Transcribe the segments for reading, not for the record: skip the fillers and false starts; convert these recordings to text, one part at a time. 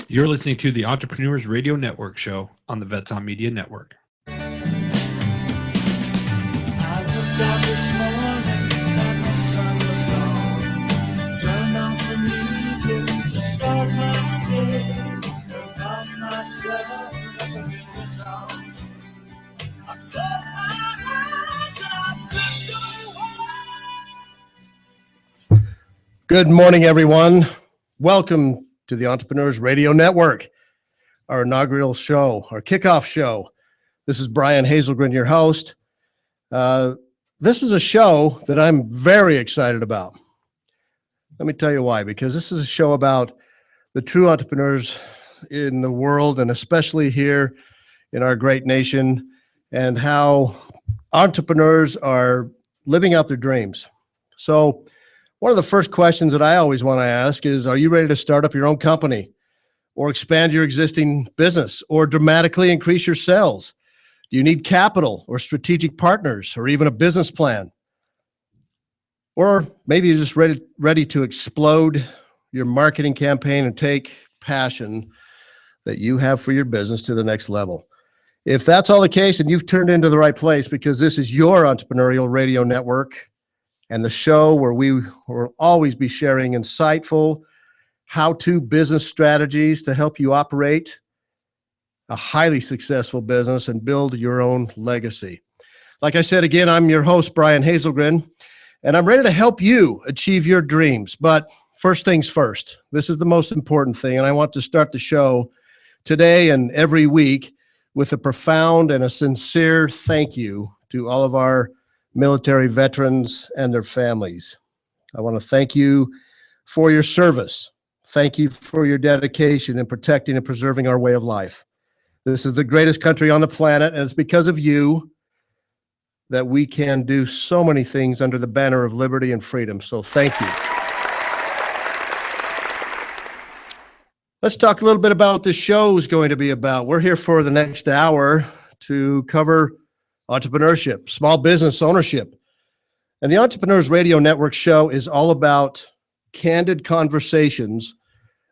You're listening to the Entrepreneurs Radio Network show on the Vets on Media Network. I looked out this morning and the sun was gone. Turned on some music to start my day. Lost myself in a song. I closed my eyes and I slipped away. Good morning, everyone. Welcome to the Entrepreneurs Radio Network, our inaugural show, our kickoff show. This is Brian Hazelgren, your host. This is a show that I'm very excited about. Let me tell you why, because this is a show about the true entrepreneurs in the world, and especially here in our great nation, and how entrepreneurs are living out their dreams. So one of the first questions that I always want to ask is, are you ready to start up your own company or expand your existing business or dramatically increase your sales? Do you need capital or strategic partners or even a business plan? Or maybe you're just ready to explode your marketing campaign and take passion that you have for your business to the next level. If that's all the case, then you've turned into the right place, because this is your entrepreneurial radio network and the show where we will always be sharing insightful how-to business strategies to help you operate a highly successful business and build your own legacy. Like I said, again, I'm your host, Brian Hazelgren, and I'm ready to help you achieve your dreams. But first things first, this is the most important thing, and I want to start the show today and every week with a profound and a sincere thank you to all of our military veterans and their families. I want to thank you for your service. Thank you for your dedication in protecting and preserving our way of life. This is the greatest country on the planet, and it's because of you that we can do so many things under the banner of liberty and freedom. So thank you. Let's talk a little bit about what this show is going to be about. We're here for the next hour to cover entrepreneurship, small business ownership. And the Entrepreneurs Radio Network show is all about candid conversations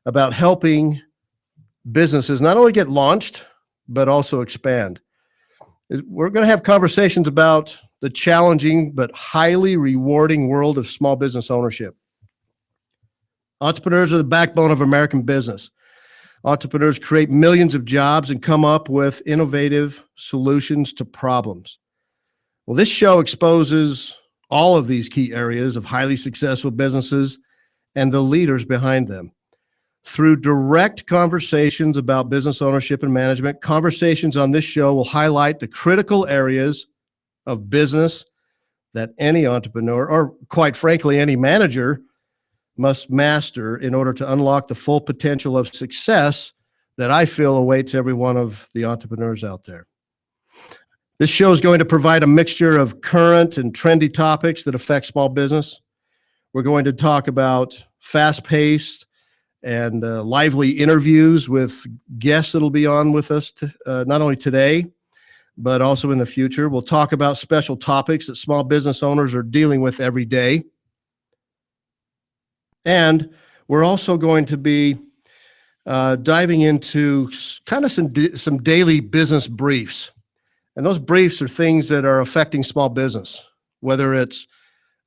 about helping businesses not only get launched, but also expand. We're going to have conversations about the challenging but highly rewarding world of small business ownership. Entrepreneurs are the backbone of American business. Entrepreneurs create millions of jobs and come up with innovative solutions to problems. Well, this show exposes all of these key areas of highly successful businesses and the leaders behind them. Through direct conversations about business ownership and management, conversations on this show will highlight the critical areas of business that any entrepreneur, or quite frankly, any manager, must master in order to unlock the full potential of success that I feel awaits every one of the entrepreneurs out there. This show is going to provide a mixture of current and trendy topics that affect small business. We're going to talk about fast-paced and lively interviews with guests that'll be on with us not only today, but also in the future. We'll talk about special topics that small business owners are dealing with every day. And we're also going to be diving into kind of some daily business briefs. And those briefs are things that are affecting small business, whether it's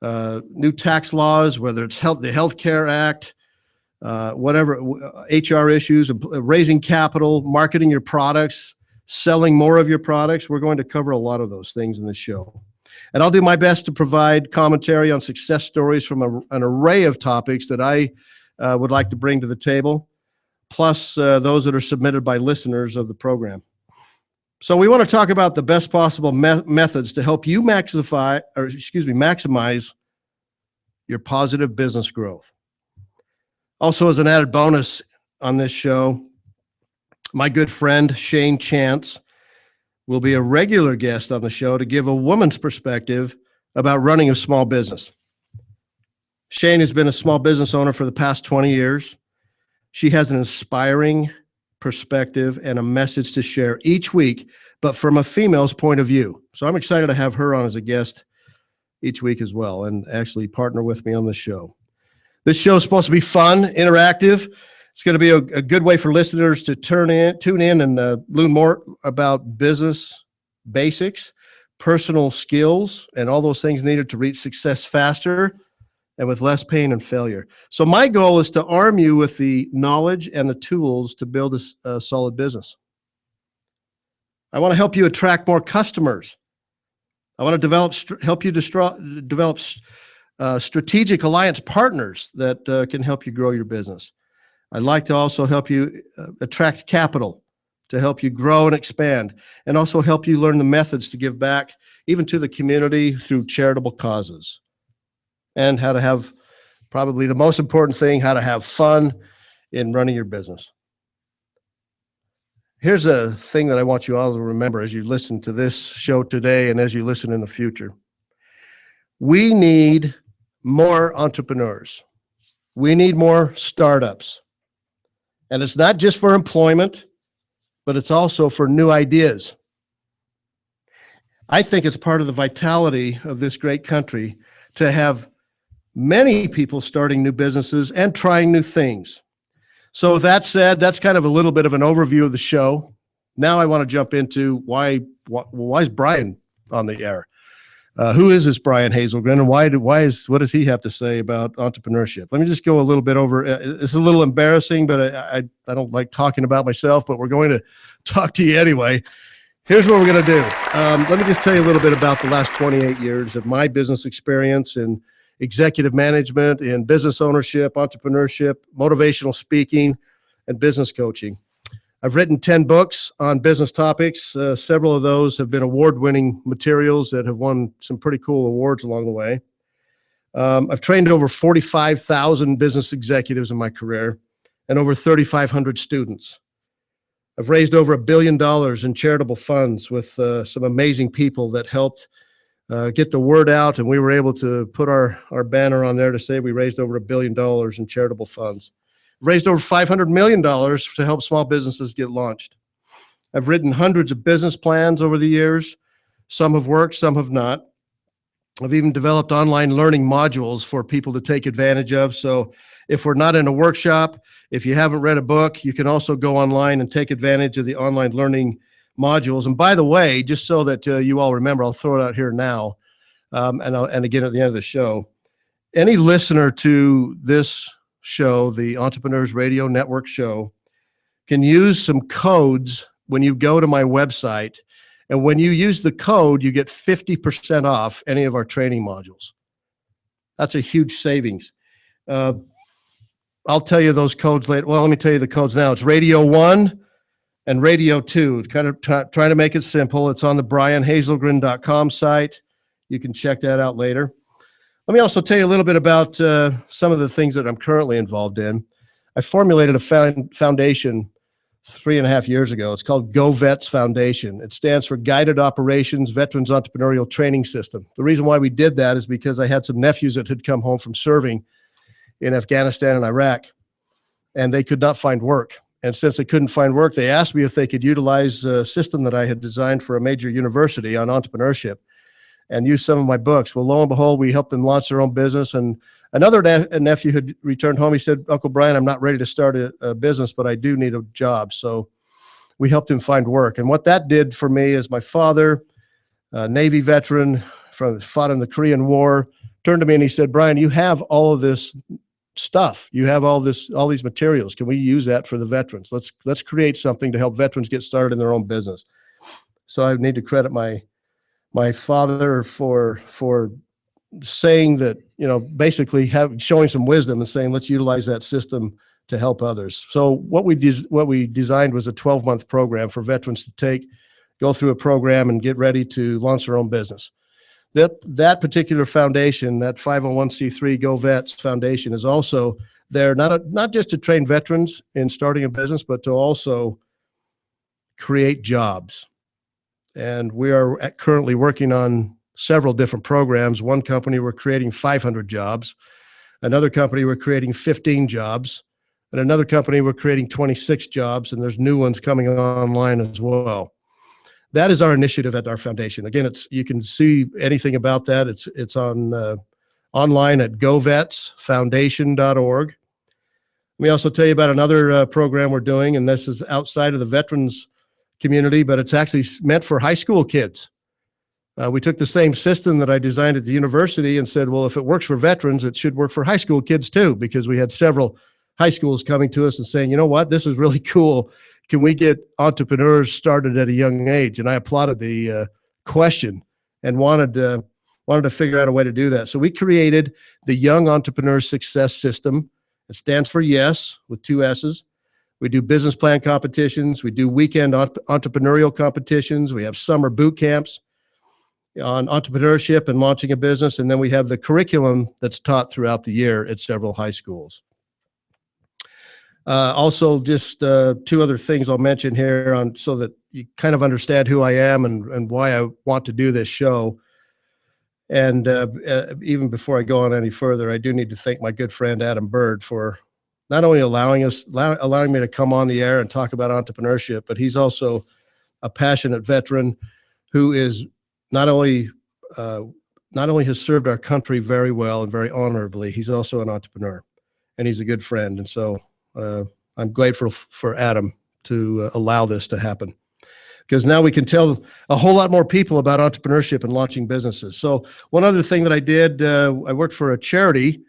new tax laws, whether it's the Health Care Act, whatever, HR issues, raising capital, marketing your products, selling more of your products. We're going to cover a lot of those things in this show. And I'll do my best to provide commentary on success stories from an array of topics that I would like to bring to the table, plus those that are submitted by listeners of the program. So we want to talk about the best possible methods to help you maximize your positive business growth. Also, as an added bonus on this show, my good friend Shane Chance will be a regular guest on the show to give a woman's perspective about running a small business. Shane has been a small business owner for the past 20 years. She has an inspiring perspective and a message to share each week, but from a female's point of view. So I'm excited to have her on as a guest each week as well, and actually partner with me on this show. This show is supposed to be fun, interactive. It's going to be a good way for listeners to tune in and learn more about business basics, personal skills, and all those things needed to reach success faster and with less pain and failure. So my goal is to arm you with the knowledge and the tools to build a solid business. I want to help you attract more customers. I want to help you develop strategic alliance partners that can help you grow your business. I'd like to also help you attract capital to help you grow and expand, and also help you learn the methods to give back even to the community through charitable causes, and how to have, probably the most important thing, how to have fun in running your business. Here's a thing that I want you all to remember as you listen to this show today and as you listen in the future. We need more entrepreneurs. We need more startups. And it's not just for employment, but it's also for new ideas. I think it's part of the vitality of this great country to have many people starting new businesses and trying new things. So with that said, that's kind of a little bit of an overview of the show. Now I want to jump into why is Brian on the air? Who is this Brian Hazelgren, and what does he have to say about entrepreneurship? Let me just go a little bit over. It's a little embarrassing, but I don't like talking about myself, but we're going to talk to you anyway. Here's what we're going to do. Let me just tell you a little bit about the last 28 years of my business experience in executive management, in business ownership, entrepreneurship, motivational speaking, and business coaching. I've written 10 books on business topics. Several of those have been award-winning materials that have won some pretty cool awards along the way. I've trained over 45,000 business executives in my career and over 3,500 students. I've raised over $1 billion in charitable funds with some amazing people that helped get the word out, and we were able to put our banner on there to say we raised over $1 billion in charitable funds. I've raised over $500 million to help small businesses get launched. I've written hundreds of business plans over the years. Some have worked, some have not. I've even developed online learning modules for people to take advantage of. So if we're not in a workshop, if you haven't read a book, you can also go online and take advantage of the online learning modules. And by the way, just so that you all remember, I'll throw it out here now, and again at the end of the show. Any listener to this show, the Entrepreneurs Radio Network show, can use some codes when you go to my website. And when you use the code, you get 50% off any of our training modules. That's a huge savings. I'll tell you those codes later. Well, let me tell you the codes now. It's Radio 1 and Radio 2. Kind of trying to make it simple. It's on the brianhazelgren.com site. You can check that out later. Let me also tell you a little bit about some of the things that I'm currently involved in. I formulated a foundation 3.5 years ago. It's called GoVets Foundation. It stands for Guided Operations Veterans Entrepreneurial Training System. The reason why we did that is because I had some nephews that had come home from serving in Afghanistan and Iraq, and they could not find work. And since they couldn't find work, they asked me if they could utilize a system that I had designed for a major university on entrepreneurship and use some of my books. Well, lo and behold, we helped them launch their own business. And another nephew had returned home. He said, Uncle Brian, I'm not ready to start a business, but I do need a job. So we helped him find work. And what that did for me is my father, a Navy veteran, fought in the Korean War, turned to me and he said, Brian, you have all of this stuff. You have all these materials. Can we use that for the veterans? Let's create something to help veterans get started in their own business. So I need to credit my father for saying that, basically showing some wisdom and saying, let's utilize that system to help others. So what we designed was a 12-month program for veterans to go through a program and get ready to launch their own business. That particular foundation, that 501c3 GoVets Foundation, is also there not just to train veterans in starting a business, but to also create jobs. And we are currently working on several different programs. One company, we're creating 500 jobs. Another company, we're creating 15 jobs. And another company, we're creating 26 jobs. And there's new ones coming online as well. that is our initiative at our foundation. Again, you can see anything about that. It's on online at govetsfoundation.org. Let me also tell you about another program we're doing, and this is outside of the veterans community, but it's actually meant for high school kids. We took the same system that I designed at the university and said, well, if it works for veterans, it should work for high school kids too, because we had several high schools coming to us and saying, you know what, this is really cool. Can we get entrepreneurs started at a young age? And I applauded the question and wanted to figure out a way to do that. So we created the Young Entrepreneur Success System. It stands for YES with 2 S's. We do business plan competitions. We do weekend entrepreneurial competitions. We have summer boot camps on entrepreneurship and launching a business. And then we have the curriculum that's taught throughout the year at several high schools. Also, just 2 other things I'll mention here so that you kind of understand who I am and why I want to do this show. And even before I go on any further, I do need to thank my good friend Adam Bird for not only allowing me to come on the air and talk about entrepreneurship, but he's also a passionate veteran who is not only has served our country very well and very honorably, he's also an entrepreneur, and he's a good friend. And so I'm grateful for Adam to allow this to happen, because now we can tell a whole lot more people about entrepreneurship and launching businesses. So one other thing that I did, I worked for a charity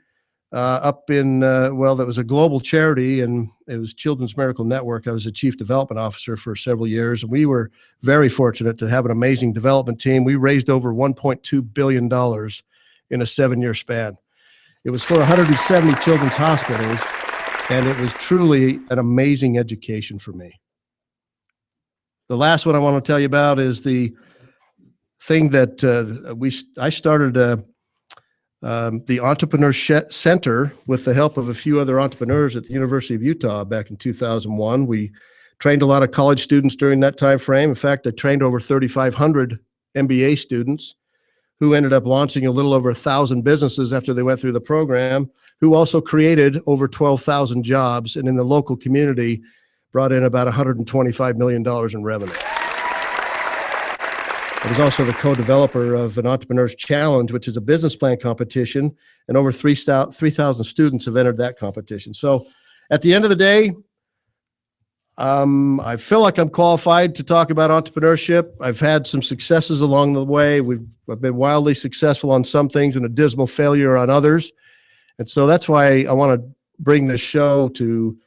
up in, that was a global charity, and it was Children's Miracle Network. I was a chief development officer for several years. And we were very fortunate to have an amazing development team. We raised over $1.2 billion in a 7-year span. It was for 170 children's hospitals, and it was truly an amazing education for me. The last one I want to tell you about is the thing that I started the Entrepreneur Center with the help of a few other entrepreneurs at the University of Utah back in 2001. We trained a lot of college students during that time frame. In fact, I trained over 3,500 MBA students who ended up launching a little over 1,000 businesses after they went through the program, who also created over 12,000 jobs, and in the local community brought in about $125 million in revenue. I was also the co-developer of an Entrepreneur's Challenge, which is a business plan competition, and over 3,000 students have entered that competition. So at the end of the day, I feel like I'm qualified to talk about entrepreneurship. I've had some successes along the way. I've been wildly successful on some things and a dismal failure on others. And so that's why I want to bring this show to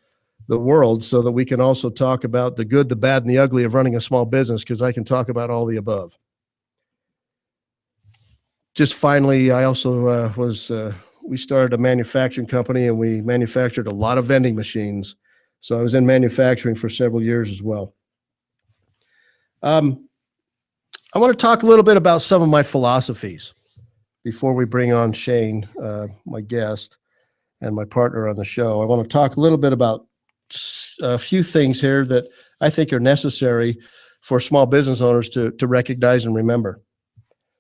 the world, so that we can also talk about the good, the bad, and the ugly of running a small business, because I can talk about all the above. Just finally, I also we started a manufacturing company, and we manufactured a lot of vending machines. So I was in manufacturing for several years as well. I want to talk a little bit about some of my philosophies before we bring on Shane, my guest, and my partner on the show. I want to talk a little bit about a few things here that I think are necessary for small business owners to recognize and remember.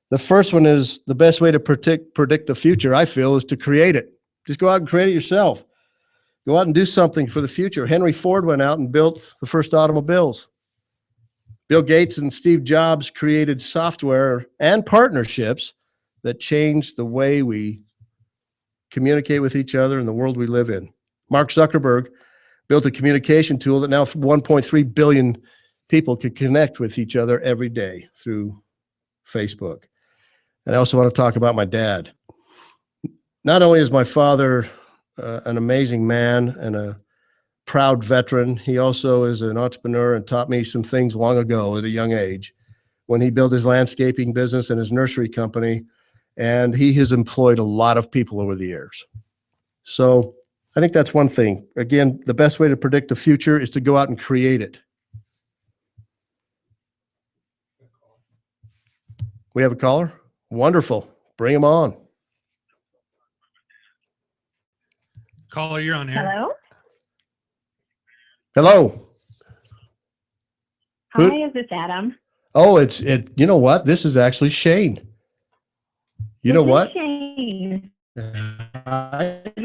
The first one is the best way to predict the future, I feel, is to create it. Just go out and create it yourself. Go out and do something for the future. Henry Ford went out and built the first automobiles. Bill Gates and Steve Jobs created software and partnerships that changed the way we communicate with each other in the world we live in. Mark Zuckerberg built a communication tool that now 1.3 billion people can connect with each other every day through Facebook. And I also want to talk about my dad. Not only is my father an amazing man and a proud veteran, he also is an entrepreneur and taught me some things long ago at a young age when he built his landscaping business and his nursery company. And he has employed a lot of people over the years. So I think that's one thing. Again, the best way to predict the future is to go out and create it. We have a caller? Wonderful. Bring him on. Caller, you're on air. Hello? Hello. Hi, is this Adam? Oh, you know what? This is actually Shane. You know what? Shane.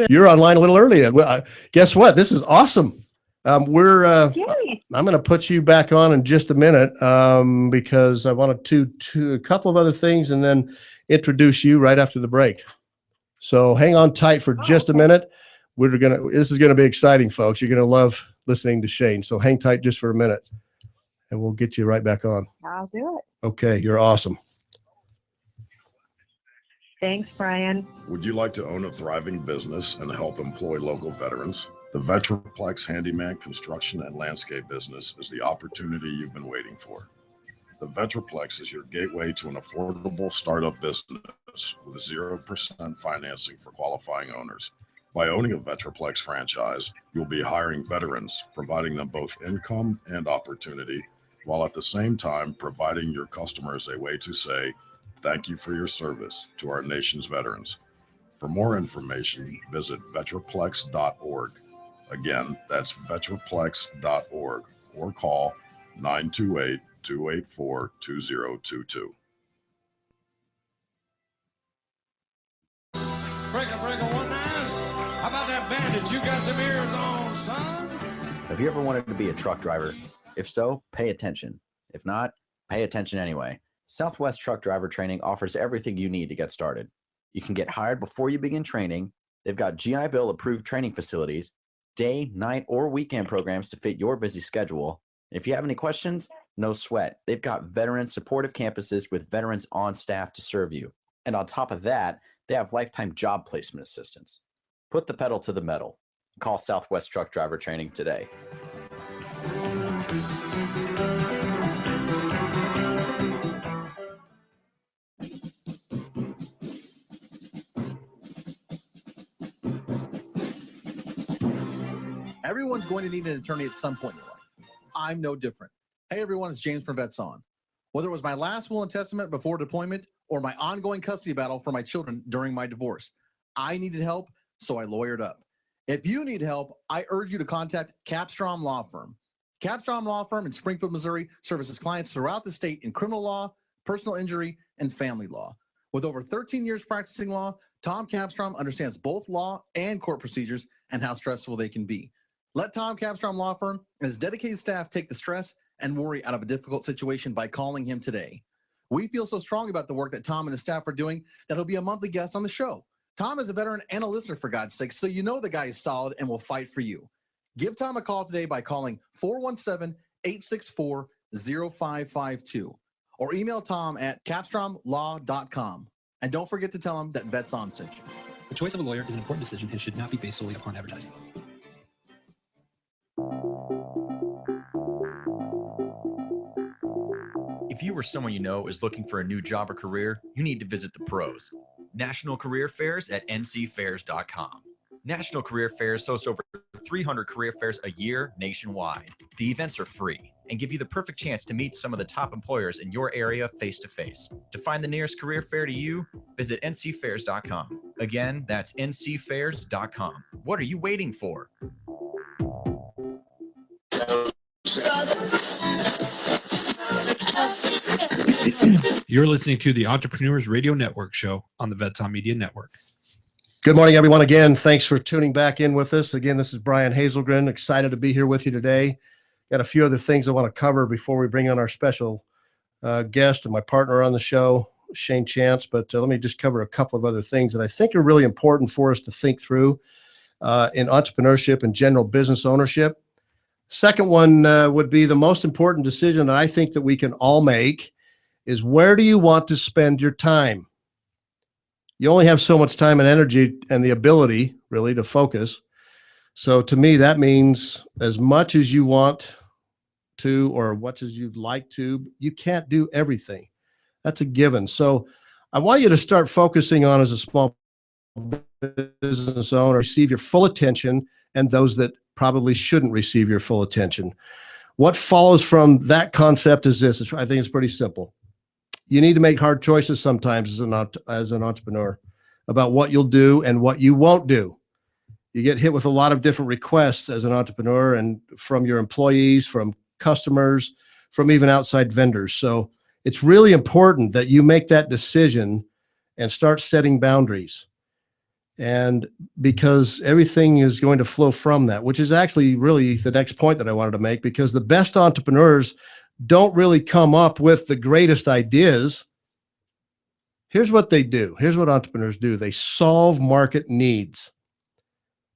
You're online a little early. Well, guess what? This is awesome. Yay. I'm going to put you back on in just a minute because I wanted to a couple of other things and then introduce you right after the break. So hang on tight for just a minute. This is going to be exciting, folks. You're going to love listening to Shane. So hang tight just for a minute and we'll get you right back on. I'll do it. Okay. You're awesome. Thanks, Brian. Would you like to own a thriving business and help employ local veterans? The Vetraplex Handyman Construction and Landscape business is the opportunity you've been waiting for. The Vetraplex is your gateway to an affordable startup business with 0% financing for qualifying owners. By owning a Vetraplex franchise, you'll be hiring veterans, providing them both income and opportunity, while at the same time providing your customers a way to say, thank you for your service to our nation's veterans. For more information, visit vetraplex.org. Again, that's vetraplex.org or call 928-284-2022. Breaker, 19. How about that bandit? You got them ears on, son? Have you ever wanted to be a truck driver? If so, pay attention. If not, pay attention anyway. Southwest Truck Driver Training offers everything you need to get started. You can get hired before you begin training. They've got GI Bill approved training facilities, day, night, or weekend programs to fit your busy schedule. And if you have any questions, no sweat. They've got veteran supportive campuses with veterans on staff to serve you. And on top of that, they have lifetime job placement assistance. Put the pedal to the metal. Call Southwest Truck Driver Training today. Everyone's going to need an attorney at some point in your life. I'm no different. Hey everyone, it's James from Vets On. Whether it was my last will and testament before deployment or my ongoing custody battle for my children during my divorce, I needed help, so I lawyered up. If you need help, I urge you to contact Capstrom Law Firm. Capstrom Law Firm in Springfield, Missouri services clients throughout the state in criminal law, personal injury, and family law. With over 13 years practicing law, Tom Capstrom understands both law and court procedures and how stressful they can be. Let Tom Capstrom Law Firm and his dedicated staff take the stress and worry out of a difficult situation by calling him today. We feel so strong about the work that Tom and his staff are doing that he'll be a monthly guest on the show. Tom is a veteran and a listener, for God's sake, so you know the guy is solid and will fight for you. Give Tom a call today by calling 417-864-0552 or email Tom at capstromlaw.com. And don't forget to tell him that Vets On sent you. The choice of a lawyer is an important decision and should not be based solely upon advertising. If you or someone you know is looking for a new job or career, you need to visit the pros. National Career Fairs at ncfairs.com. National Career Fairs hosts over 300 career fairs a year nationwide. The events are free and give you the perfect chance to meet some of the top employers in your area face-to-face. To find the nearest career fair to you, visit ncfairs.com. Again, that's ncfairs.com. What are you waiting for? You're listening to the Entrepreneurs Radio Network show on the Vets On Media Network. Good morning, everyone. Again, thanks for tuning back in with us. Again, this is Brian Hazelgren. Excited to be here with you today. Got a few other things I want to cover before we bring on our special guest and my partner on the show, Shane Chance. But let me just cover a couple of other things that I think are really important for us to think through in entrepreneurship and general business ownership. Second one would be the most important decision that I think that we can all make is, where do you want to spend your time? You only have so much time and energy and the ability really to focus. So to me, that means as much as you want to or much as you'd like to, you can't do everything. That's a given. So I want you to start focusing on, as a small business owner, receive your full attention, and those that probably shouldn't receive your full attention. What follows from that concept is this. I think it's pretty simple. You need to make hard choices sometimes as an entrepreneur about what you'll do and what you won't do. You get hit with a lot of different requests as an entrepreneur, and from your employees, from customers, from even outside vendors. So it's really important that you make that decision and start setting boundaries. And because everything is going to flow from that, which is actually really the next point that I wanted to make, because the best entrepreneurs don't really come up with the greatest ideas. Here's what they do. Here's what entrepreneurs do. They solve market needs.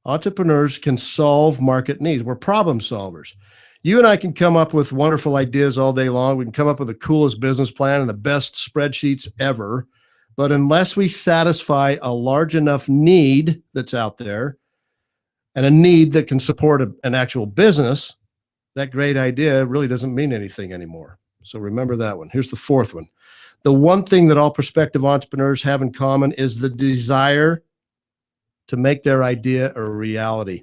Entrepreneurs can solve market needs. We're problem solvers. You and I can come up with wonderful ideas all day long. We can come up with the coolest business plan and the best spreadsheets ever. But unless we satisfy a large enough need that's out there, and a need that can support an actual business, that great idea really doesn't mean anything anymore. So remember that one. Here's the fourth one. The one thing that all prospective entrepreneurs have in common is the desire to make their idea a reality.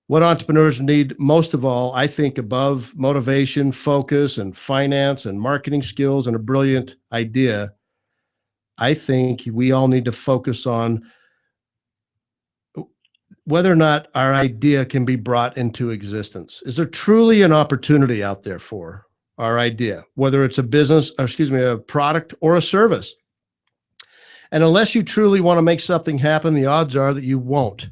What entrepreneurs need most of all, I think, above motivation, focus, and finance and marketing skills and a brilliant idea, I think we all need to focus on whether or not our idea can be brought into existence. Is there truly an opportunity out there for our idea, whether it's a business, or a product or a service? And unless you truly want to make something happen, the odds are that you won't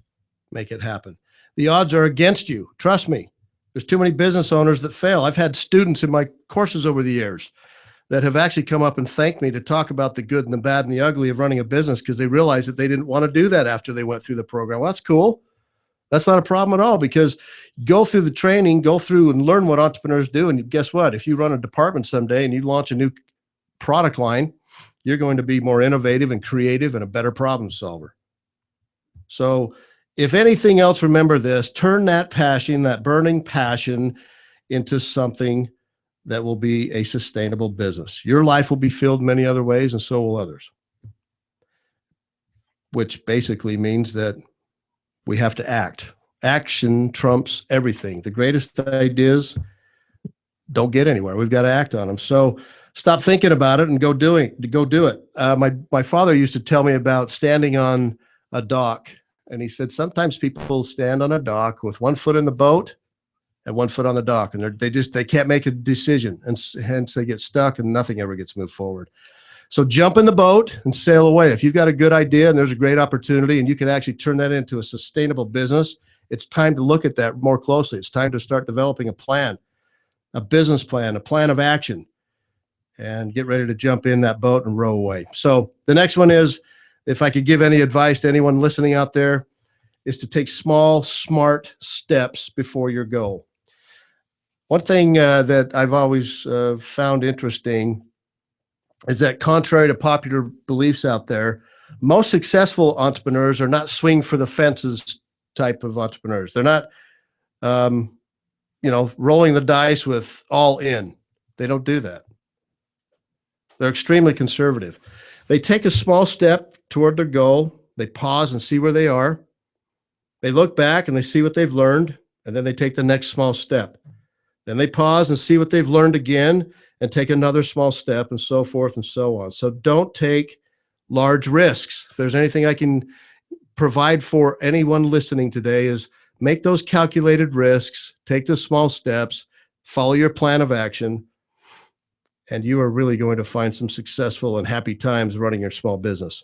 make it happen. The odds are against you. Trust me. There's too many business owners that fail. I've had students in my courses over the years that have actually come up and thanked me to talk about the good and the bad and the ugly of running a business, because they realized that they didn't want to do that after they went through the program. Well, that's cool. That's not a problem at all, because go through the training, go through and learn what entrepreneurs do. And guess what? If you run a department someday and you launch a new product line, you're going to be more innovative and creative and a better problem solver. So if anything else, remember this: turn that passion, that burning passion, into something that will be a sustainable business. Your life will be filled many other ways, and so will others. Which basically means that we have to act. Action trumps everything. The greatest ideas don't get anywhere. We've got to act on them. So stop thinking about it and go do it. My father used to tell me about standing on a dock, and he said sometimes people stand on a dock with one foot in the boat and one foot on the dock, and they can't make a decision, and hence they get stuck and nothing ever gets moved forward. So jump in the boat and sail away. If you've got a good idea and there's a great opportunity and you can actually turn that into a sustainable business, it's time to look at that more closely. It's time to start developing a plan, a business plan, a plan of action, and get ready to jump in that boat and row away. So the next one is, if I could give any advice to anyone listening out there, is to take small, smart steps before your goal. One thing that I've always found interesting is that, contrary to popular beliefs out there, most successful entrepreneurs are not swing for the fences type of entrepreneurs. They're not, rolling the dice with all in. They don't do that. They're extremely conservative. They take a small step toward their goal. They pause and see where they are. They look back and they see what they've learned, and then they take the next small step. Then they pause and see what they've learned again and take another small step, and so forth and so on. So don't take large risks. If there's anything I can provide for anyone listening today, is make those calculated risks, take the small steps, follow your plan of action, and you are really going to find some successful and happy times running your small business.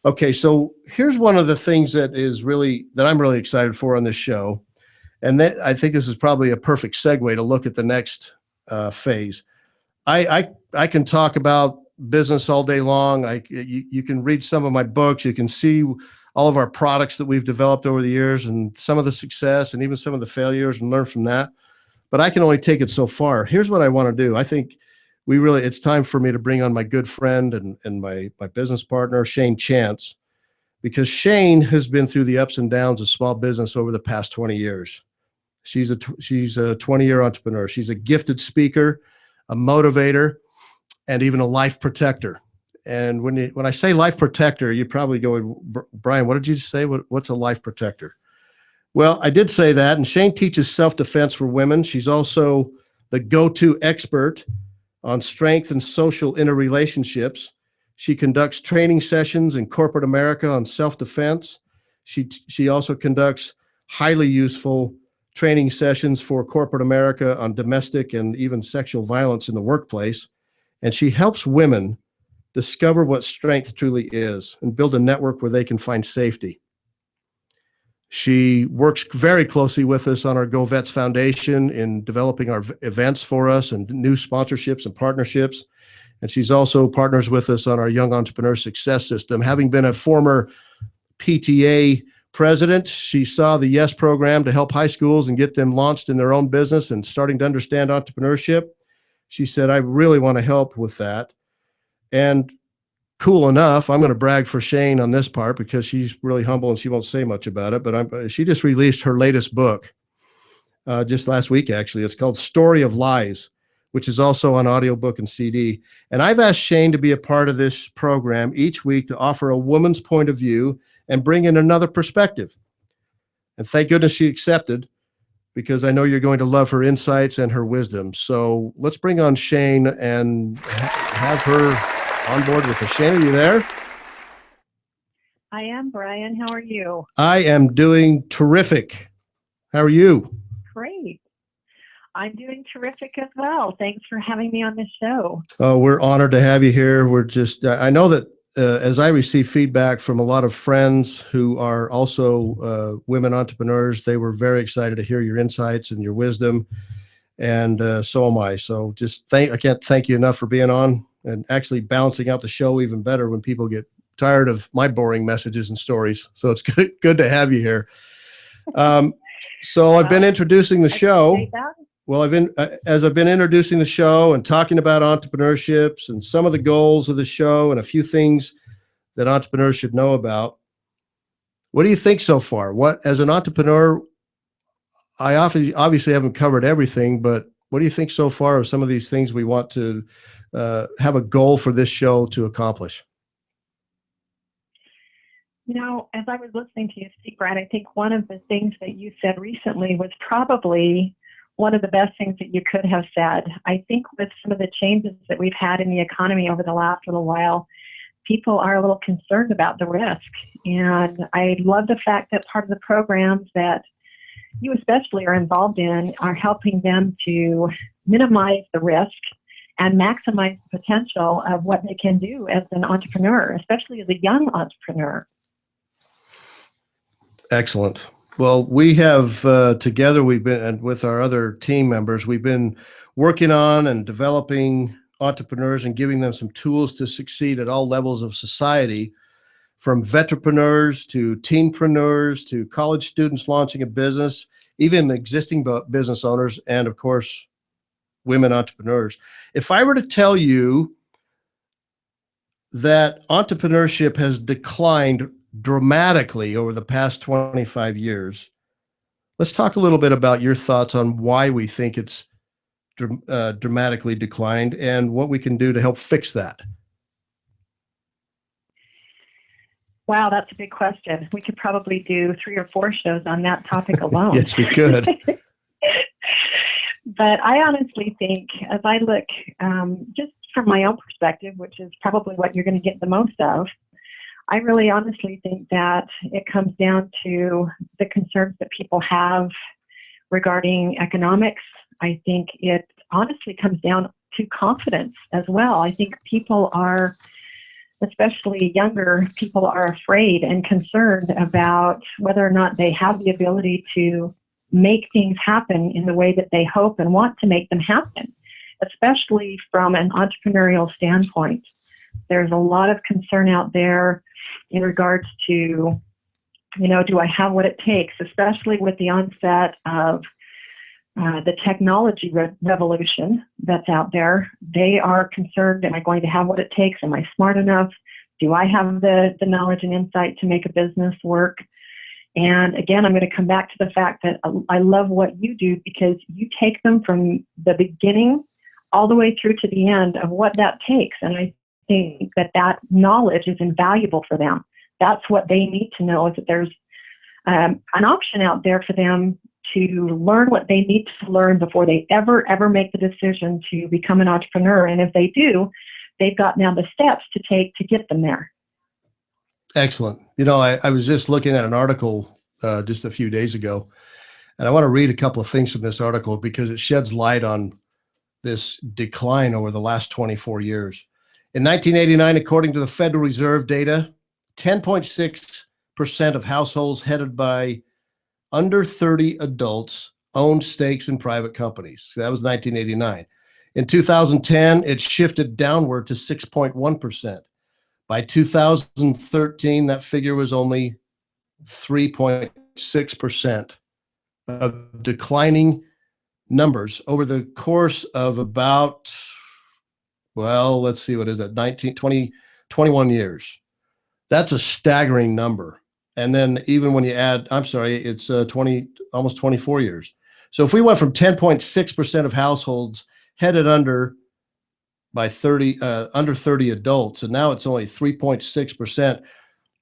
Okay, so here's one of the things that I'm really excited for on this show. And that, I think this is probably a perfect segue to look at the next phase. I can talk about business all day long. You can read some of my books. You can see all of our products that we've developed over the years, and some of the success and even some of the failures, and learn from that. But I can only take it so far. Here's what I want to do. I think it's time for me to bring on my good friend and my business partner, Shane Chance, because Shane has been through the ups and downs of small business over the past 20 years. She's a 20-year entrepreneur. She's a gifted speaker, a motivator, and even a life protector. And when I say life protector, you probably go, Brian, what did you say? What's a life protector? Well, I did say that. And Shane teaches self-defense for women. She's also the go-to expert on strength and social interrelationships. She conducts training sessions in corporate America on self-defense. She also conducts highly useful training sessions for corporate America on domestic and even sexual violence in the workplace. And she helps women discover what strength truly is, and build a network where they can find safety. She works very closely with us on our Go Vets Foundation in developing our events for us and new sponsorships and partnerships. And she's also partners with us on our Young Entrepreneur Success System. Having been a former PTA president, she saw the YES program to help high schools and get them launched in their own business and starting to understand entrepreneurship. She said, I really want to help with that. And cool enough, I'm going to brag for Shane on this part because she's really humble and she won't say much about it, but she just released her latest book just last week, actually. It's called Story of Lies, which is also on audiobook and CD. And I've asked Shane to be a part of this program each week to offer a woman's point of view and bring in another perspective. And thank goodness she accepted, because I know you're going to love her insights and her wisdom. So let's bring on Shane and have her on board with us. Shane, are you there? I am, Brian. How are you? I am doing terrific. How are you? Great. I'm doing terrific as well. Thanks for having me on the show. Oh, we're honored to have you here. We're just, I know that as I receive feedback from a lot of friends who are also women entrepreneurs, they were very excited to hear your insights and your wisdom. And so am I. So just I can't thank you enough for being on and actually balancing out the show even better when people get tired of my boring messages and stories. So it's good to have you here. So I've been introducing the show. Well, as I've been introducing the show and talking about entrepreneurships and some of the goals of the show and a few things that entrepreneurs should know about. What do you think so far? What, as an entrepreneur, I obviously haven't covered everything, but what do you think so far of some of these things we want to have a goal for this show to accomplish? You know, as I was listening to you speak, Brad, I think one of the things that you said recently was probably one of the best things that you could have said. I think with some of the changes that we've had in the economy over the last little while, people are a little concerned about the risk. And I love the fact that part of the programs that you especially are involved in are helping them to minimize the risk and maximize the potential of what they can do as an entrepreneur, especially as a young entrepreneur. Excellent. Well, we have together, we've been, and with our other team members, we've been working on and developing entrepreneurs and giving them some tools to succeed at all levels of society, from veterpreneurs to teenpreneurs to college students launching a business, even existing business owners, and of course, women entrepreneurs. If I were to tell you that entrepreneurship has declined dramatically over the past 25 years, let's talk a little bit about your thoughts on why we think it's dramatically declined and what we can do to help fix that. Wow, that's a big question. We could probably do 3 or 4 shows on that topic alone. Yes, we could. But I honestly think, as I look just from my own perspective, which is probably what you're going to get the most of, I really honestly think that it comes down to the concerns that people have regarding economics. I think it honestly comes down to confidence as well. I think people are, especially younger people, are afraid and concerned about whether or not they have the ability to make things happen in the way that they hope and want to make them happen, especially from an entrepreneurial standpoint. There's a lot of concern out there in regards to, you know, do I have what it takes, especially with the onset of the technology revolution that's out there. They are concerned, am I going to have what it takes? Am I smart enough? Do I have the knowledge and insight to make a business work? And again, I'm going to come back to the fact that I love what you do, because you take them from the beginning all the way through to the end of what that takes. And I think that knowledge is invaluable for them. That's what they need to know, is that there's an option out there for them to learn what they need to learn before they ever make the decision to become an entrepreneur. And if they do, they've got now the steps to take to get them there. Excellent. You know, I was just looking at an article just a few days ago, and I want to read a couple of things from this article because it sheds light on this decline over the last 24 years. In 1989, according to the Federal Reserve data, 10.6% of households headed by under 30 adults owned stakes in private companies. That was 1989. In 2010, it shifted downward to 6.1%. By 2013, that figure was only 3.6%, of declining numbers over the course of about, well, let's see, what is that, 19, 20, 21 years. That's a staggering number. And then even when you add, I'm sorry, it's 20, almost 24 years. So if we went from 10.6% of households headed under by 30, under 30 adults, and now it's only 3.6%.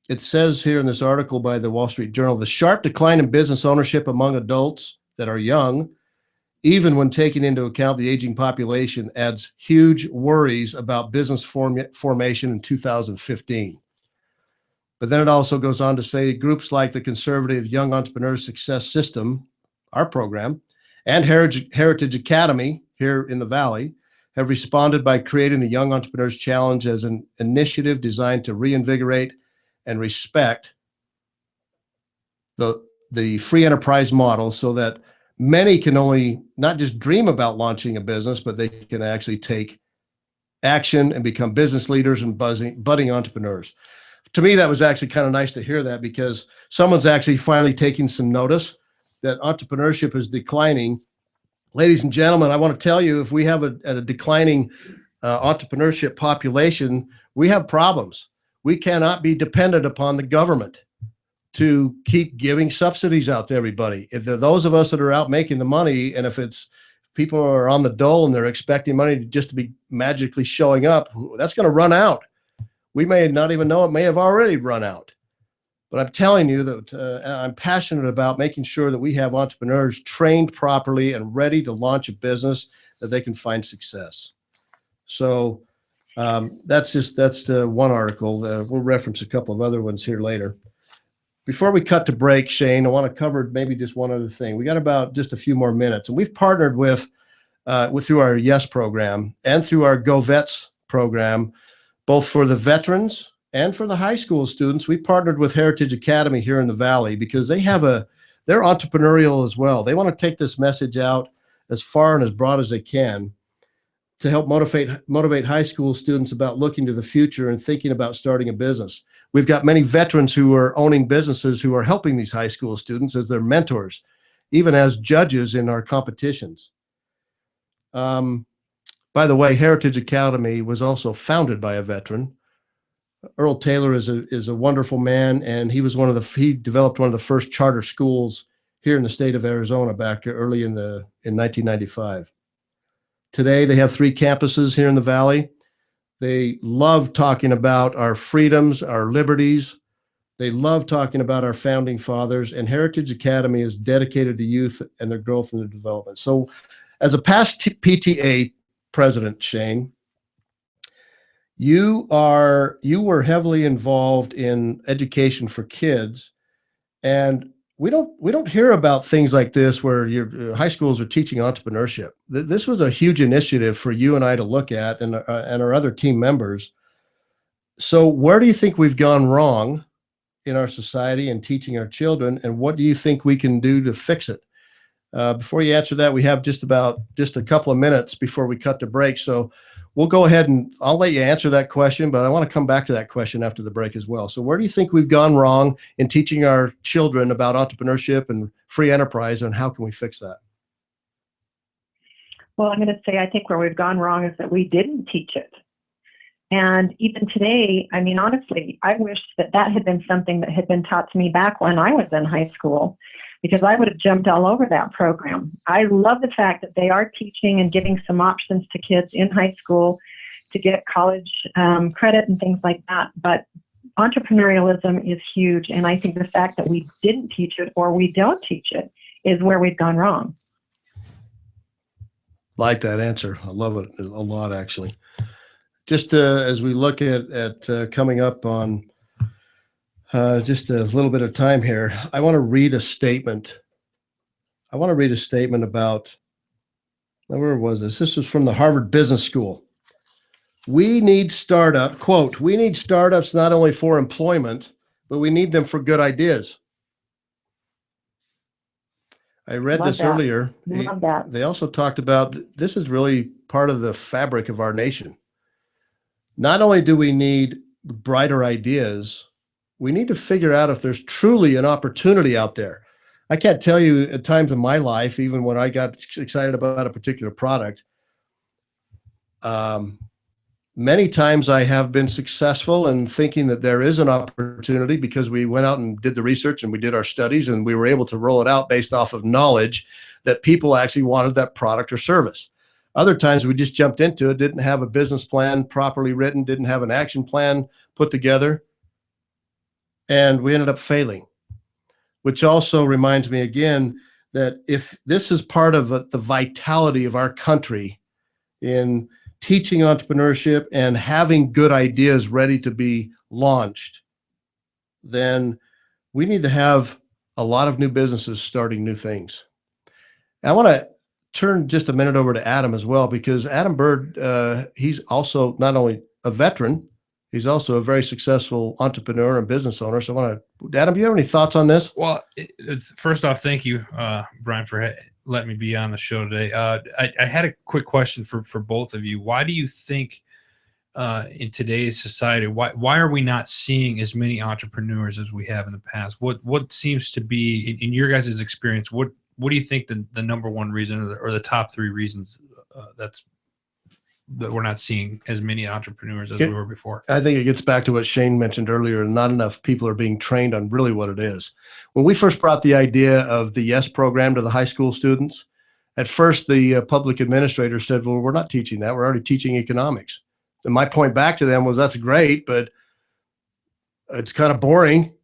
It says here in this article by the Wall Street Journal, the sharp decline in business ownership among adults that are young, even when taking into account the aging population, adds huge worries about business formation in 2015. But then it also goes on to say groups like the Conservative Young Entrepreneurs Success System, our program, and Heritage Academy here in the Valley have responded by creating the Young Entrepreneurs Challenge as an initiative designed to reinvigorate and respect the free enterprise model so that many can only not just dream about launching a business, but they can actually take action and become business leaders and budding entrepreneurs. To me, that was actually kind of nice to hear that, because someone's actually finally taking some notice that entrepreneurship is declining. Ladies and gentlemen, I want to tell you, if we have a declining entrepreneurship population, we have problems. We cannot be dependent upon the government to keep giving subsidies out to everybody. If those of us that are out making the money, and if it's people are on the dole and they're expecting money just to be magically showing up, that's going to run out. We may not even know it may have already run out. But I'm telling you that I'm passionate about making sure that we have entrepreneurs trained properly and ready to launch a business that they can find success. So that's one article. We'll reference a couple of other ones here later. Before we cut to break, Shane, I want to cover maybe just one other thing. We got about just a few more minutes, and we've partnered with through our YES program and through our Go Vets program, both for the veterans and for the high school students. We partnered with Heritage Academy here in the Valley because they're entrepreneurial as well. They want to take this message out as far and as broad as they can to help motivate high school students about looking to the future and thinking about starting a business. We've got many veterans who are owning businesses who are helping these high school students as their mentors, even as judges in our competitions. By the way, Heritage Academy was also founded by a veteran. Earl Taylor is a wonderful man, and he developed one of the first charter schools here in the state of Arizona back early in 1995. Today, they have 3 campuses here in the Valley. They love talking about our freedoms, our liberties. They love talking about our founding fathers, and Heritage Academy is dedicated to youth and their growth and their development. So as a past PTA president, Shane, you were heavily involved in education for kids, and we don't hear about things like this where your high schools are teaching entrepreneurship. This was a huge initiative for you and I to look at, and our other team members. So where do you think we've gone wrong in our society and teaching our children, and what do you think we can do to fix it? Before you answer that, we have just a couple of minutes before we cut to break. So we'll go ahead and I'll let you answer that question, but I want to come back to that question after the break as well. So where do you think we've gone wrong in teaching our children about entrepreneurship and free enterprise, and how can we fix that? Well, I'm going to say I think where we've gone wrong is that we didn't teach it. And even today, I mean, honestly, I wish that had been something that had been taught to me back when I was in high school, because I would have jumped all over that program. I love the fact that they are teaching and giving some options to kids in high school to get college credit and things like that. But entrepreneurialism is huge. And I think the fact that we didn't teach it, or we don't teach it, is where we've gone wrong. Like that answer. I love it a lot, actually. Just as we look at coming up on just a little bit of time here, I want to read a statement. About, where was this? This was from the Harvard Business School. we need quote, we need startups not only for employment, but we need them for good ideas. I read Love this that. earlier. Love that. They also talked about this is really part of the fabric of our nation. Not only do we need brighter ideas, we need to figure out if there's truly an opportunity out there. I can't tell you at times in my life, even when I got excited about a particular product, many times I have been successful in thinking that there is an opportunity because we went out and did the research and we did our studies and we were able to roll it out based off of knowledge that people actually wanted that product or service. Other times we just jumped into it, didn't have a business plan properly written, didn't have an action plan put together, and we ended up failing. Which also reminds me again that if this is part of the vitality of our country in teaching entrepreneurship and having good ideas ready to be launched, then we need to have a lot of new businesses starting new things. I want to turn just a minute over to Adam as well, because Adam Bird, he's also not only a veteran, he's also a very successful entrepreneur and business owner. So Adam, do you have any thoughts on this? Well, first off, thank you, Brian, for letting me be on the show today. I had a quick question for both of you. Why do you think in today's society, why are we not seeing as many entrepreneurs as we have in the past? What seems to be, in your guys' experience, what do you think the number one reason or the top three reasons that we're not seeing as many entrepreneurs as we were before? I think it gets back to what Shane mentioned earlier. Not enough people are being trained on really what it is. When we first brought the idea of the YES program to the high school students, at first the public administrator said, well, we're not teaching that. We're already teaching economics. And my point back to them was, that's great, but it's kind of boring.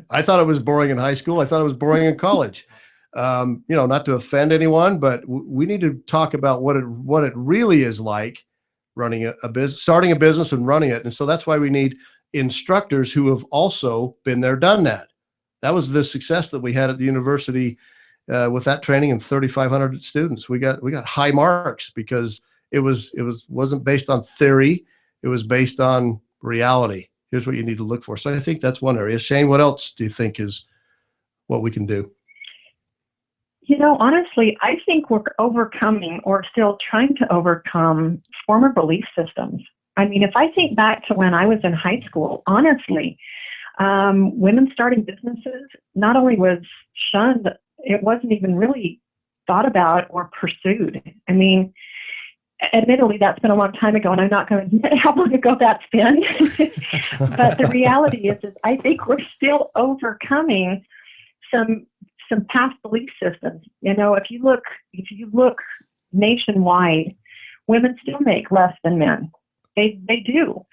I thought it was boring in high school. I thought it was boring in college. Not to offend anyone, but we need to talk about what it really is like running a business, starting a business and running it. And so that's why we need instructors who have also been there, done that. That was the success that we had at the university with that training and 3,500 students. We got high marks because it wasn't based on theory. It was based on reality. Here's what you need to look for. So I think that's one area. Shane, what else do you think is what we can do? Honestly, I think we're overcoming or still trying to overcome former belief systems. I mean, if I think back to when I was in high school, honestly, women starting businesses not only was shunned, it wasn't even really thought about or pursued. I mean, admittedly, that's been a long time ago, and I'm not going to admit how long ago that's been. But the reality is I think we're still overcoming some past belief systems. If you look nationwide, women still make less than men. They do.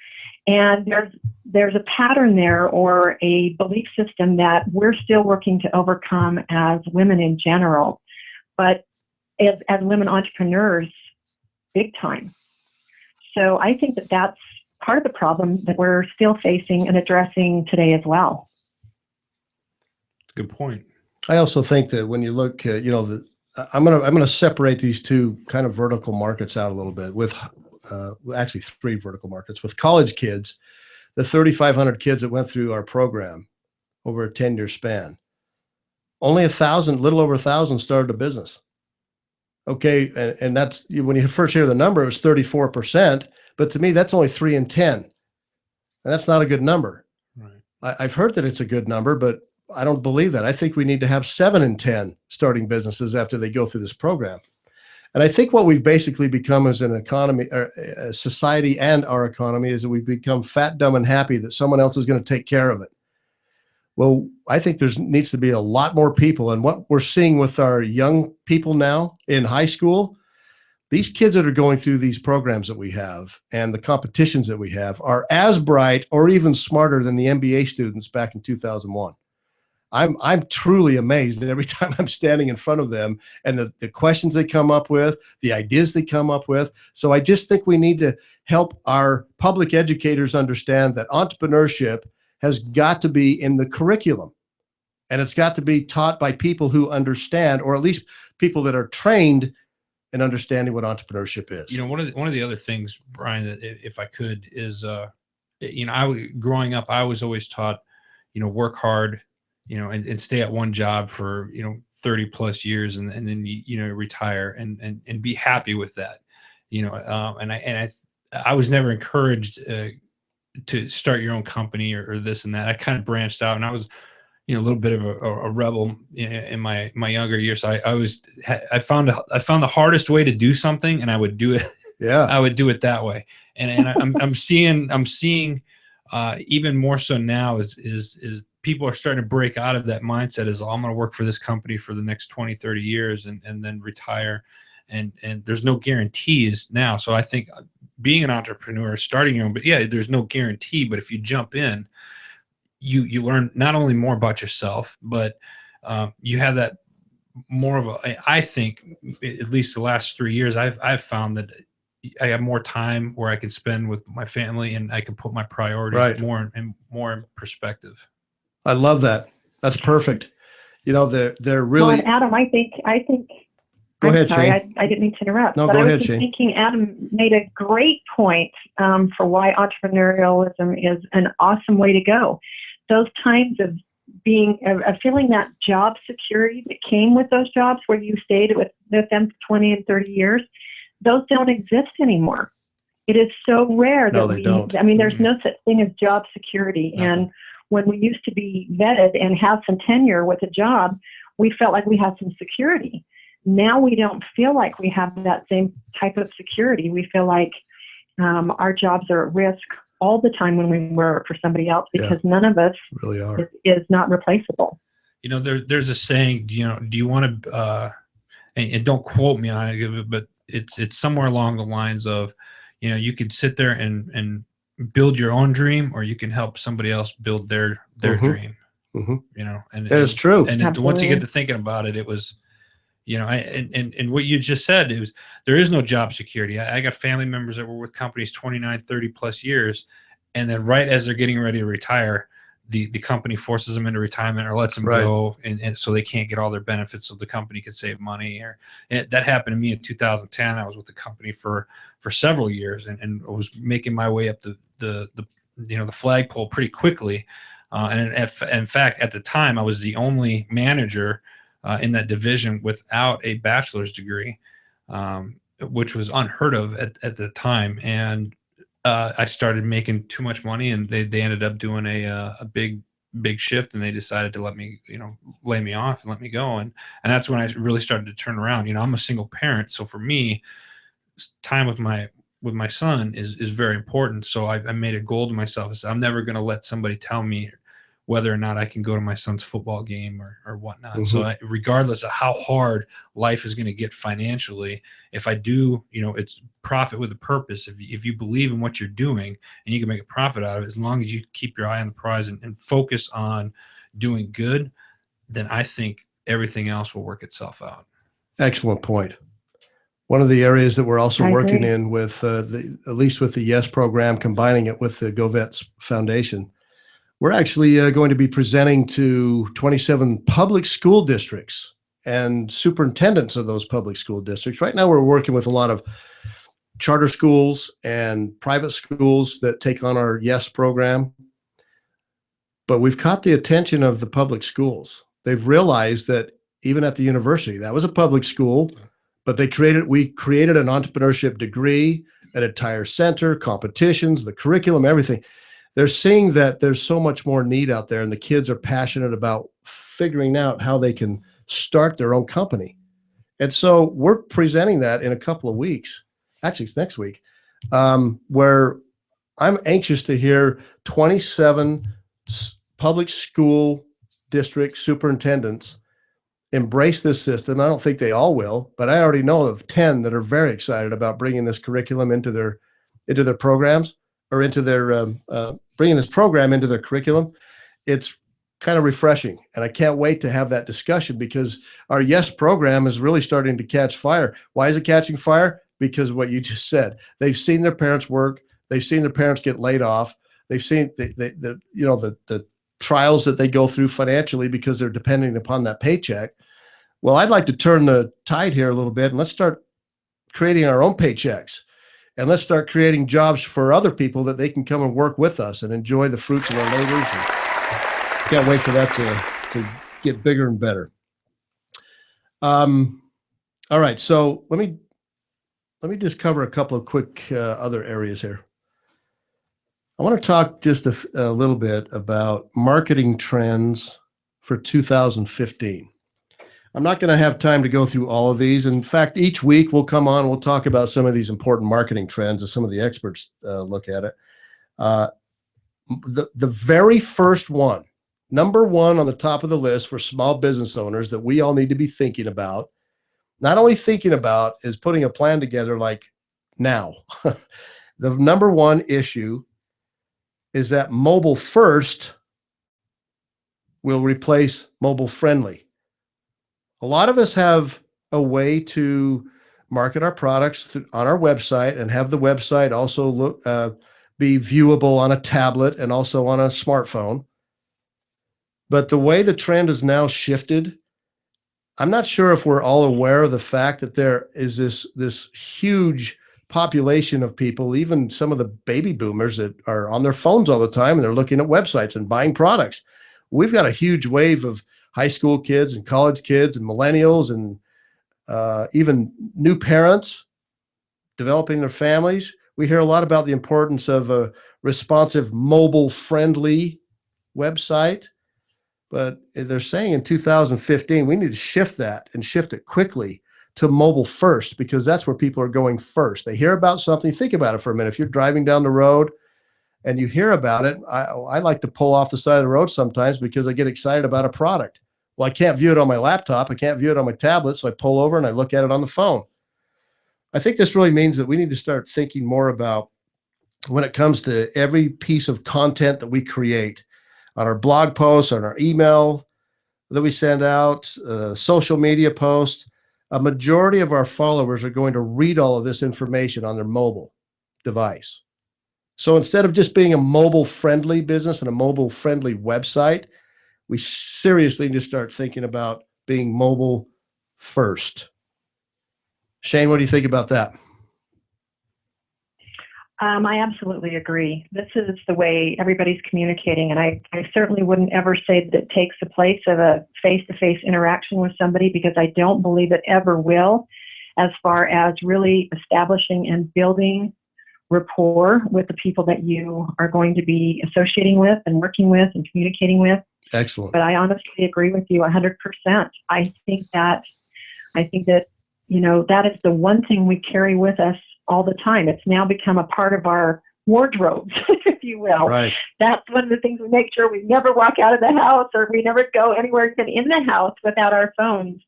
And there's a pattern there or a belief system that we're still working to overcome as women in general, but as women entrepreneurs, big time. So I think that's part of the problem that we're still facing and addressing today as well. Good point. I also think that when you look, I'm going to separate these two kind of vertical markets out a little bit with actually three vertical markets. With college kids, the 3,500 kids that went through our program over a 10-year span, only 1,000, little over 1,000 started a business. Okay. And that's, when you first hear the number, it was 34%, but to me, that's only 3 in 10. And that's not a good number. Right. I've heard that it's a good number, but I don't believe that. I think we need to have 7 in 10 starting businesses after they go through this program. And I think what we've basically become as an economy, or a society and our economy, is that we've become fat, dumb, and happy that someone else is going to take care of it. Well, I think needs to be a lot more people. And what we're seeing with our young people now in high school, these kids that are going through these programs that we have and the competitions that we have are as bright or even smarter than the MBA students back in 2001. I'm truly amazed that every time I'm standing in front of them and the questions they come up with, the ideas they come up with. So I just think we need to help our public educators understand that entrepreneurship has got to be in the curriculum, and it's got to be taught by people who understand, or at least people that are trained and understanding what entrepreneurship is. You know, one of the other things, Brian, that if I could is, you know, growing up, I was always taught, you know, work hard, you know, and stay at one job for, you know, 30 plus years, and then you know, retire and be happy with that, you know. And I was never encouraged to start your own company or this and that. I kind of branched out, and I was, you know, a little bit of a rebel in my younger years. So I found the hardest way to do something, and I would do it. Yeah, I would do it that way. And I'm seeing even more so now is people are starting to break out of that mindset as, oh, I'm going to work for this company for the next 20, 30 years and then retire. And there's no guarantees now. So I think being an entrepreneur, starting your own, but yeah, there's no guarantee. But if you jump in, you learn not only more about yourself, but you have that more of a, I think, at least the last 3 years, I've found that I have more time where I can spend with my family, and I can put my priorities more in perspective. I love that. That's perfect. You know, they're really. Well, and Adam, I think. Go ahead, sorry, Shane. I didn't mean to interrupt. No, but go I was ahead, just Shane. thinking Adam made a great point for why entrepreneurialism is an awesome way to go. Those times of feeling that job security that came with those jobs, where you stayed with them for 20 and 30 years, those don't exist anymore. It is so rare No, that they don't. I mean, there's no such thing as job security. Nothing. And when we used to be vetted and have some tenure with a job, we felt like we had some security. Now we don't feel like we have that same type of security. We feel like our jobs are at risk all the time when we work for somebody else, because none of us really are. is not replaceable. You know, there's a saying, you know, do you want to, and don't quote me on it, but it's somewhere along the lines of, you know, you could sit there and build your own dream, or you can help somebody else build their dream. Mm-hmm. You know, and That is true. And once you get to thinking about it, it was, you know, and what you just said, it was, there is no job security. I got family members that were with companies 29, 30 plus years. And then right as they're getting ready to retire, the company forces them into retirement or lets them go. And so they can't get all their benefits, so the company can save money. That happened to me in 2010. I was with the company for several years and was making my way up the flagpole pretty quickly. And in fact, at the time, I was the only manager in that division without a bachelor's degree, which was unheard of at the time. And I started making too much money, and they ended up doing a big shift, and they decided to let me, you know, lay me off and let me go. And that's when I really started to turn around. You know, I'm a single parent, so for me, time with my son is very important. So I made a goal to myself. I said, I'm never going to let somebody tell me whether or not I can go to my son's football game or whatnot. Mm-hmm. So regardless of how hard life is going to get financially, if I do, you know, it's profit with a purpose. If you believe in what you're doing and you can make a profit out of it, as long as you keep your eye on the prize and focus on doing good, then I think everything else will work itself out. Excellent point. One of the areas that we're also working in with at least with the YES program, combining it with the GoVets Foundation, we're actually going to be presenting to 27 public school districts and superintendents of those public school districts. Right now, we're working with a lot of charter schools and private schools that take on our YES program. But we've caught the attention of the public schools. They've realized that even at the university, that was a public school, but we created an entrepreneurship degree, an entire center, competitions, the curriculum, everything. They're seeing that there's so much more need out there, and the kids are passionate about figuring out how they can start their own company. And so we're presenting that in a couple of weeks. Actually, it's next week, where I'm anxious to hear 27 public school district superintendents embrace this system. I don't think they all will, but I already know of 10 that are very excited about bringing this curriculum into their programs, or into their bringing this program into their curriculum. It's kind of refreshing, and I can't wait to have that discussion, because our YES program is really starting to catch fire. Why is it catching fire? Because what you just said, they've seen their parents work, they've seen their parents get laid off, they've seen the trials that they go through financially because they're depending upon that paycheck. Well, I'd like to turn the tide here a little bit, and let's start creating our own paychecks, and let's start creating jobs for other people that they can come and work with us and enjoy the fruits of our labors. And can't wait for that to get bigger and better. All right, so let me just cover a couple of quick other areas here. I want to talk just a little bit about marketing trends for 2015. I'm not going to have time to go through all of these. In fact, each week we'll come on, we'll talk about some of these important marketing trends as some of the experts look at it. The very first one, number one on the top of the list for small business owners that we all need to be thinking about, not only thinking about, is putting a plan together like now. The number one issue is that mobile first will replace mobile friendly. A lot of us have a way to market our products on our website and have the website also be viewable on a tablet and also on a smartphone. But the way the trend has now shifted, I'm not sure if we're all aware of the fact that there is this huge population of people, even some of the baby boomers that are on their phones all the time and they're looking at websites and buying products. We've got a huge wave of high school kids and college kids and millennials and even new parents developing their families. We hear a lot about the importance of a responsive, mobile-friendly website. But they're saying in 2015, we need to shift that and shift it quickly to mobile first, because that's where people are going first. They hear about something. Think about it for a minute. If you're driving down the road and you hear about it, I like to pull off the side of the road sometimes because I get excited about a product. Well, I can't view it on my laptop. I can't view it on my tablet. So I pull over and I look at it on the phone. I think this really means that we need to start thinking more about, when it comes to every piece of content that we create, on our blog posts, on our email that we send out, social media posts, a majority of our followers are going to read all of this information on their mobile device. So instead of just being a mobile-friendly business and a mobile-friendly website, we seriously need to start thinking about being mobile first. Shane, what do you think about that? I absolutely agree. This is the way everybody's communicating, and I certainly wouldn't ever say that it takes the place of a face-to-face interaction with somebody, because I don't believe it ever will, as far as really establishing and building rapport with the people that you are going to be associating with and working with and communicating with. Excellent. But I honestly agree with you 100%. I think that, you know, that is the one thing we carry with us all the time. It's now become a part of our wardrobes, if you will. Right. That's one of the things we make sure we never walk out of the house, or we never go anywhere even in the house without our phones.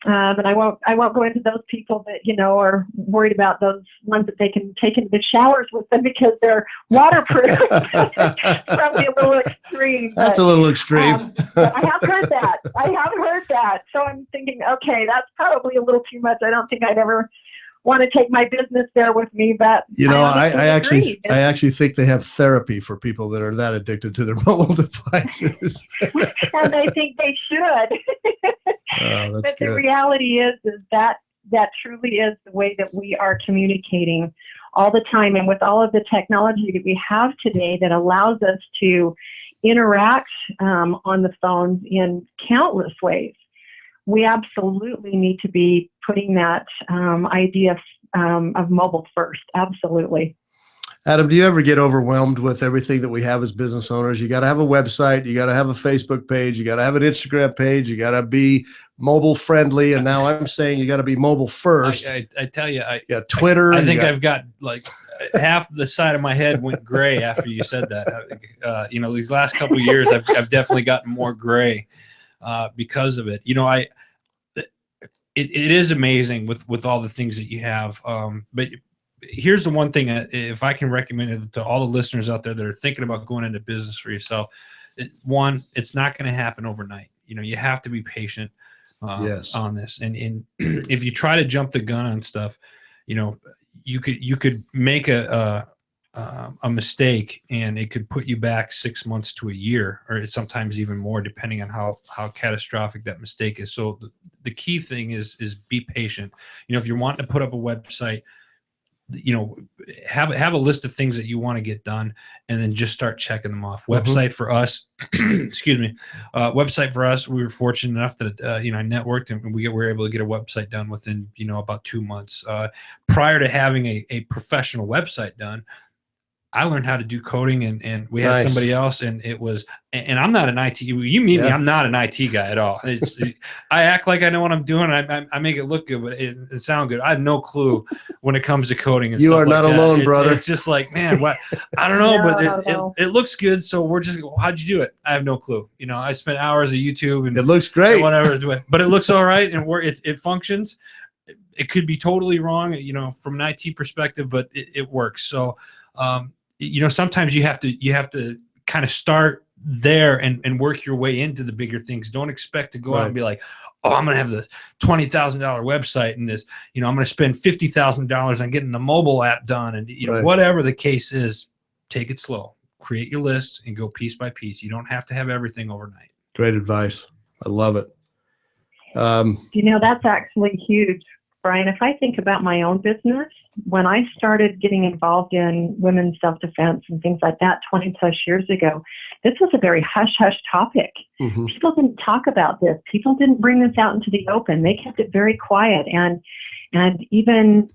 And I won't go into those people that, you know, are worried about those ones that they can take into the showers with them because they're waterproof. Probably a little extreme. That's a little extreme. But I have heard that. So I'm thinking, okay, that's probably a little too much. I don't think I'd ever want to take my business there with me, but you know, I actually think they have therapy for people that are that addicted to their mobile devices. And I think they should. Oh, that's but good. the reality is that truly is the way that we are communicating all the time. And with all of the technology that we have today that allows us to interact on the phones in countless ways, we absolutely need to be putting that idea of mobile first. Absolutely. Adam, do you ever get overwhelmed with everything that we have as business owners? You got to have a website. You got to have a Facebook page. You got to have an Instagram page. You got to be mobile friendly. And now I'm saying you got to be mobile first. I tell you, Twitter. I think I've got like half the side of my head went gray after you said that. You know, these last couple of years, I've definitely gotten more gray because of it. You know, it is amazing with all the things that you have. But here's the one thing, if I can recommend it to all the listeners out there that are thinking about going into business for yourself, one, it's not going to happen overnight. You know, you have to be patient on this. And if you try to jump the gun on stuff, you know, you could make a mistake and it could put you back 6 months to a year, or sometimes even more, depending on how catastrophic that mistake is. So the key thing is be patient. If you're wanting to put up a website, have a list of things that you want to get done, and then just start checking them off. Website for us, excuse me, website for us. We were fortunate enough that I networked and we were able to get a website done within about 2 months. Prior to having a professional website done, I learned how to do coding, and we had somebody else, and it was, and I'm not an IT. You meet me, I'm not an IT guy at all. I act like I know what I'm doing. I make it look good, but it sound good. I have no clue when it comes to coding. And you stuff are not like alone, that. brother. It's just like, man, what? I don't know, No, but it looks good. So we're just, how'd you do it? I have no clue. I spent hours of YouTube and It looks great. and whatever, but it looks all right, and it functions. It could be totally wrong, from an IT perspective, but it works. So, sometimes you have to kind of start there and work your way into the bigger things. Don't expect to go out and be like, oh, I'm going to have this $20,000 website and this, I'm going to spend $50,000 on getting the mobile app done. And, whatever the case is, take it slow, create your list and go piece by piece. You don't have to have everything overnight. Great advice. I love it. That's actually huge, Brian. If I think about my own business, when I started getting involved in women's self-defense and things like that 20 plus years ago, this was a very hush-hush topic. Mm-hmm. People didn't talk about this. People didn't bring this out into the open. They kept it very quiet. And even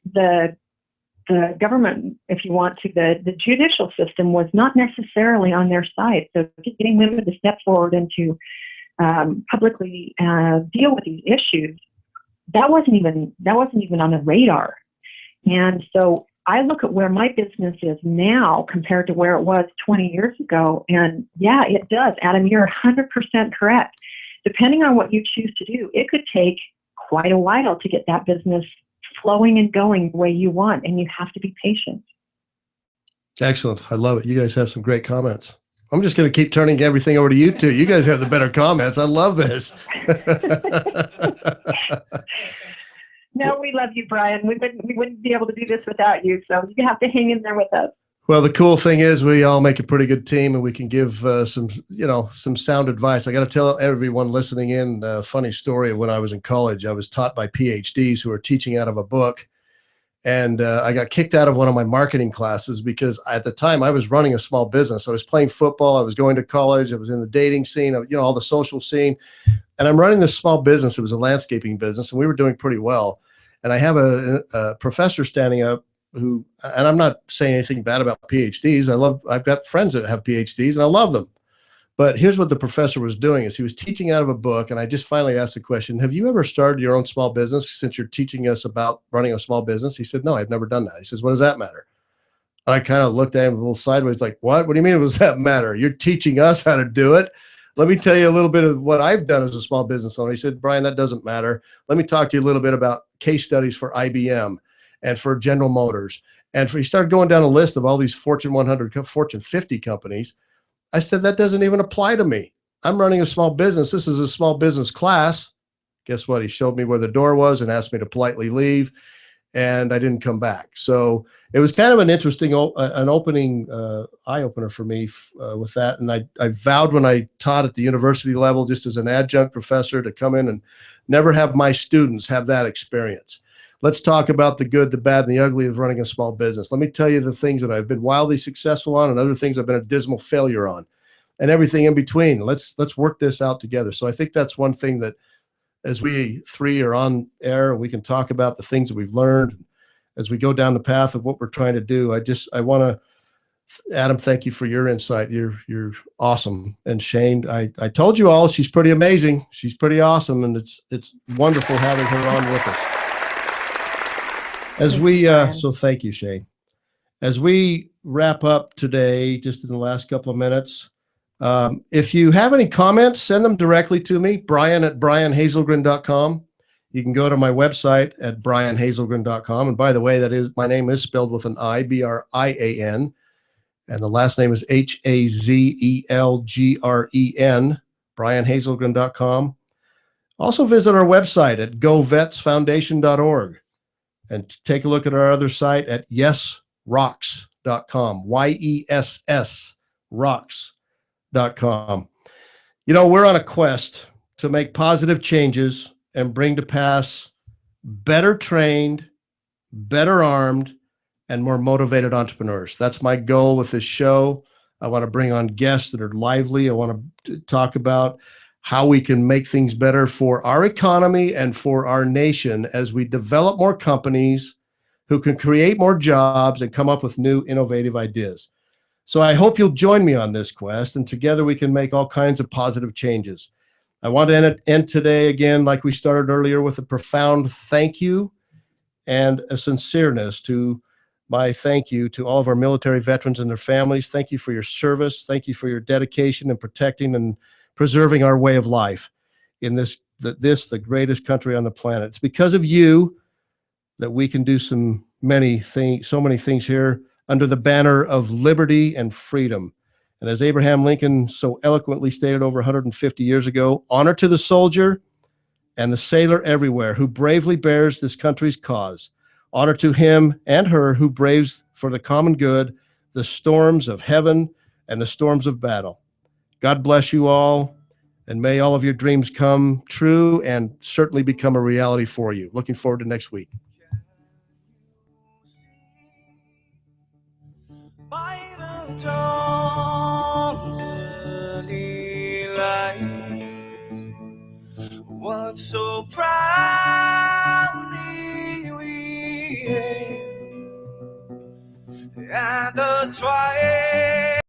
the government, if you want to, the judicial system was not necessarily on their side. So getting women to step forward and to publicly deal with these issues, that wasn't even on the radar. And so I look at where my business is now compared to where it was 20 years ago. And yeah, it does. Adam, you're 100% correct. Depending on what you choose to do, it could take quite a while to get that business flowing and going the way you want. And you have to be patient. Excellent. I love it. You guys have some great comments. I'm just going to keep turning everything over to you two. You guys have the better comments. I love this. No, we love you, Brian. We wouldn't be able to do this without you. So you have to hang in there with us. Well, the cool thing is we all make a pretty good team, and we can give some sound advice. I got to tell everyone listening in a funny story of when I was in college. I was taught by PhDs who were teaching out of a book. And I got kicked out of one of my marketing classes because at the time I was running a small business. I was playing football. I was going to college. I was in the dating scene, all the social scene. And I'm running this small business. It was a landscaping business, and we were doing pretty well. And I have a professor standing up who, and I'm not saying anything bad about PhDs. I've got friends that have PhDs, and I love them. But here's what the professor was doing is he was teaching out of a book, and I just finally asked the question, have you ever started your own small business since you're teaching us about running a small business? He said, no, I've never done that. He says, what does that matter? I kind of looked at him a little sideways like, what? What do you mean, what does that matter? You're teaching us how to do it. Let me tell you a little bit of what I've done as a small business owner. He said, Brian, that doesn't matter. Let me talk to you a little bit about case studies for IBM and for General Motors. And he started going down a list of all these Fortune 100, Fortune 50 companies. I said, that doesn't even apply to me. I'm running a small business. This is a small business class. Guess what? He showed me where the door was and asked me to politely leave, and I didn't come back. So it was kind of an interesting, an opening eye-opener for me with that. And I vowed when I taught at the university level, just as an adjunct professor, to come in and never have my students have that experience. Let's talk about the good, the bad, and the ugly of running a small business. Let me tell you the things that I've been wildly successful on and other things I've been a dismal failure on and everything in between. Let's work this out together. So I think that's one thing that as we three are on air and we can talk about the things that we've learned as we go down the path of what we're trying to do. I want to, Adam, thank you for your insight. You're awesome. And Shane, I told you all, she's pretty amazing. She's pretty awesome. And it's wonderful having her on with us. As we, so thank you, Shane. As we wrap up today, just in the last couple of minutes, if you have any comments, send them directly to me, brian@brianhazelgren.com. You can go to my website at brianhazelgren.com. And by the way, my name is spelled with an I, B-R-I-A-N. And the last name is Hazelgren, brianhazelgren.com. Also visit our website at govetsfoundation.org. And take a look at our other site at yesrocks.com, YESS rocks.com. We're on a quest to make positive changes and bring to pass better trained, better armed, and more motivated entrepreneurs. That's my goal with this show. I want to bring on guests that are lively. I want to talk about how we can make things better for our economy and for our nation as we develop more companies who can create more jobs and come up with new innovative ideas. So I hope you'll join me on this quest, and together we can make all kinds of positive changes. I want to end today again, like we started earlier, with a profound thank you and a sincereness to my thank you to all of our military veterans and their families. Thank you for your service. Thank you for your dedication in protecting and preserving our way of life in the greatest country on the planet. It's because of you that we can do so many things here under the banner of liberty and freedom. And as Abraham Lincoln so eloquently stated over 150 years ago, honor to the soldier and the sailor everywhere who bravely bears this country's cause. Honor to him and her who braves for the common good the storms of heaven and the storms of battle. God bless you all, and may all of your dreams come true and certainly become a reality for you. Looking forward to next week. By the dawn's early light, what so proudly we hailed at the twilight